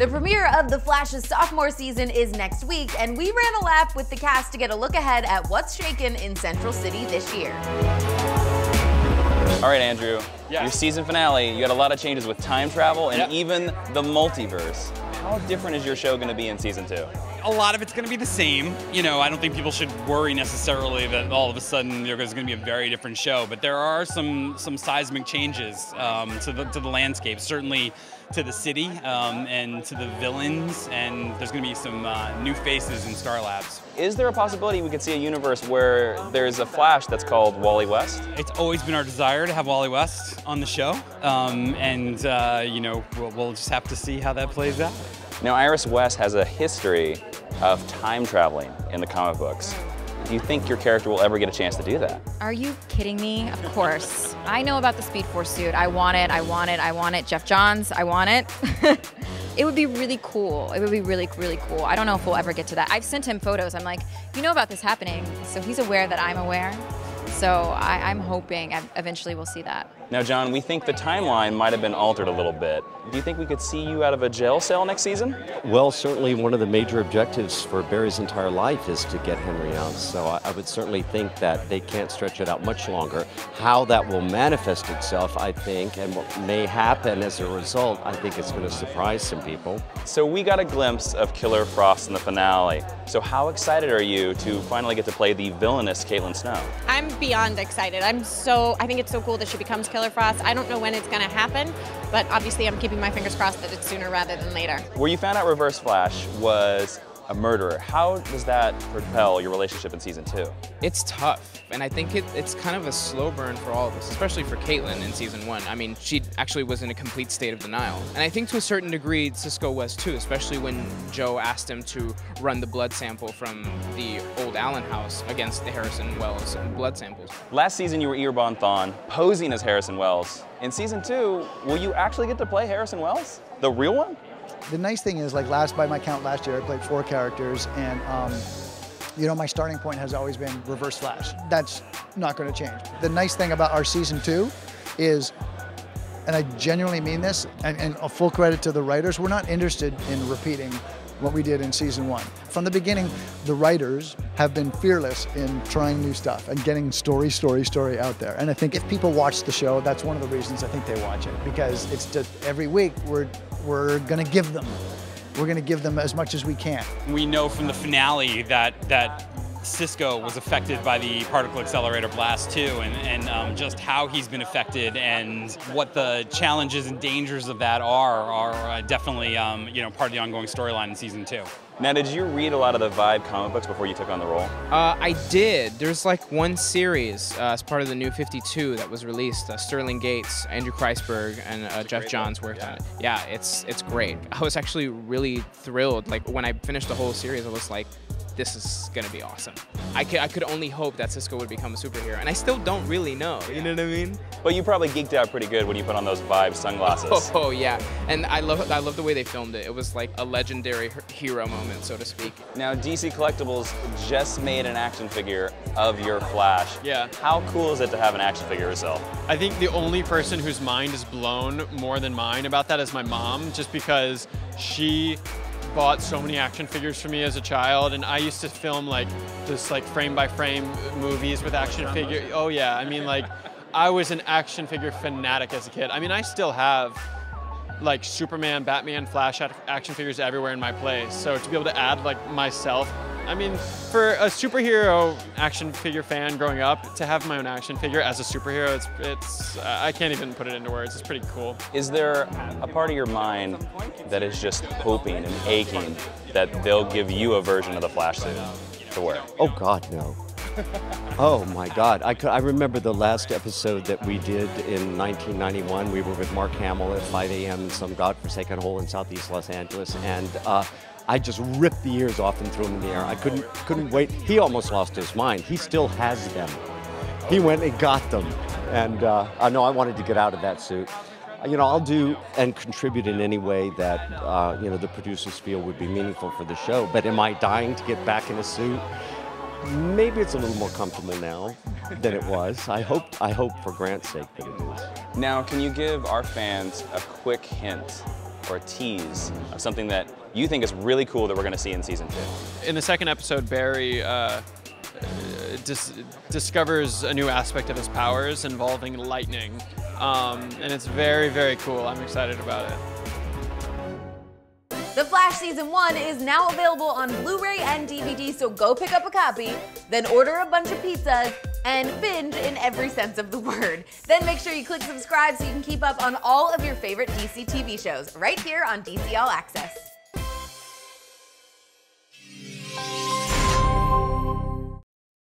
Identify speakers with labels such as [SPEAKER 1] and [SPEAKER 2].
[SPEAKER 1] The premiere of The Flash's sophomore season is next week, and we ran a lap with the cast to get a look ahead at what's shaken in Central City this year.
[SPEAKER 2] All right, Andrew, your season finale, you had a lot of changes with time travel and even the multiverse. How different is your show going to be in season 2?
[SPEAKER 3] A lot of it's going to be the same. You know, I don't think people should worry necessarily that all of a sudden there's going to be a very different show, but there are some seismic changes to the landscape, certainly to the city and to the villains, and there's going to be some new faces in S.T.A.R Labs.
[SPEAKER 2] Is there a possibility we could see a universe where there's a Flash that's called Wally West?
[SPEAKER 3] It's always been our desire to have Wally West on the show, you know, we'll just have to see how that plays out.
[SPEAKER 2] Now, Iris West has a history of time traveling in the comic books. Do you think your character will ever get a chance to do that?
[SPEAKER 4] Are you kidding me? Of course. I know about the Speed Force suit. I want it, I want it, I want it. Jeff Johns, I want it. It would be really cool. It would be really, really cool. I don't know if we'll ever get to that. I've sent him photos. I'm like, you know about this happening. So he's aware that I'm aware. So I'm hoping eventually we'll see that.
[SPEAKER 2] Now, John, we think the timeline might have been altered a little bit. Do you think we could see you out of a jail cell next season?
[SPEAKER 5] Well, certainly one of the major objectives for Barry's entire life is to get Henry out. So I would certainly think that they can't stretch it out much longer. How that will manifest itself, I think, and what may happen as a result, I think it's going to surprise some people.
[SPEAKER 2] So we got a glimpse of Killer Frost in the finale. So how excited are you to finally get to play the villainous Caitlin Snow?
[SPEAKER 6] I'm beyond excited. I think it's so cool that she becomes Killer Frost. I don't know when it's going to happen, but obviously I'm keeping my fingers crossed that it's sooner rather than later.
[SPEAKER 2] Where you found out Reverse Flash was a murderer, how does that propel your relationship in season 2?
[SPEAKER 7] It's tough, and I think it's kind of a slow burn for all of us, especially for Caitlin in season 1. I mean, she actually was in a complete state of denial. And I think to a certain degree, Cisco was too, especially when Joe asked him to run the blood sample from the old Allen house against the Harrison Wells blood samples.
[SPEAKER 2] Last season you were Earbon Thawne, posing as Harrison Wells. In season 2, will you actually get to play Harrison Wells? The real one?
[SPEAKER 8] The nice thing is, like by my count last year, I played 4 characters, and you know, my starting point has always been Reverse Flash. That's not going to change. The nice thing about our season 2 is, and I genuinely mean this, and a full credit to the writers, we're not interested in repeating what we did in season 1. From the beginning, the writers have been fearless in trying new stuff and getting story out there. And I think if people watch the show, that's one of the reasons I think they watch it, because it's just every week we're going to give them as much as we can.
[SPEAKER 3] We know from the finale that Cisco was affected by the particle accelerator blast too, and just how he's been affected and what the challenges and dangers of that are definitely you know, part of the ongoing storyline in season 2.
[SPEAKER 2] Now, did you read a lot of the Vibe comic books before you took on the role?
[SPEAKER 7] I did. There's like one series as part of the new 52 that was released. Sterling Gates, Andrew Kreisberg, and Jeff Johns worked on it. Yeah, it's great. I was actually really thrilled. Like when I finished the whole series, I was like, this is gonna be awesome. I could only hope that Cisco would become a superhero, and I still don't really know, you know what I mean?
[SPEAKER 2] But you probably geeked out pretty good when you put on those Vibe sunglasses.
[SPEAKER 7] Oh yeah, and I love the way they filmed it. It was like a legendary hero moment, so to speak.
[SPEAKER 2] Now, DC Collectibles just made an action figure of your Flash.
[SPEAKER 9] Yeah.
[SPEAKER 2] How cool is it to have an action figure yourself?
[SPEAKER 9] I think the only person whose mind is blown more than mine about that is my mom, just because she bought so many action figures for me as a child, and I used to film like just like frame by frame movies with action figure. Oh yeah, I mean, like I was an action figure fanatic as a kid. I mean, I still have like Superman, Batman, Flash action figures everywhere in my place. So to be able to add like myself, I mean, for a superhero action figure fan growing up, to have my own action figure as a superhero, it's I can't even put it into words. It's pretty cool.
[SPEAKER 2] Is there a part of your mind that is just hoping and aching that they'll give you a version of the Flash suit to wear?
[SPEAKER 5] Oh God, no. Oh my God, I remember the last episode that we did in 1991. We were with Mark Hamill at 5 a.m. in some godforsaken hole in Southeast Los Angeles, and I just ripped the ears off and threw them in the air. I couldn't wait. He almost lost his mind. He still has them. He went and got them, and I know I wanted to get out of that suit. You know, I'll do and contribute in any way that you know, the producers feel would be meaningful for the show. But am I dying to get back in a suit? Maybe it's a little more comfortable now than it was. I hope for Grant's sake that it is.
[SPEAKER 2] Now, can you give our fans a quick hint or a tease of something that you think is really cool that we're going to see in season 2?
[SPEAKER 9] In the second episode, Barry discovers a new aspect of his powers involving lightning, and it's very, very cool. I'm excited about it.
[SPEAKER 1] The Flash Season 1 is now available on Blu-ray and DVD, so go pick up a copy, then order a bunch of pizzas, and binge in every sense of the word. Then make sure you click subscribe so you can keep up on all of your favorite DC TV shows right here on DC All Access.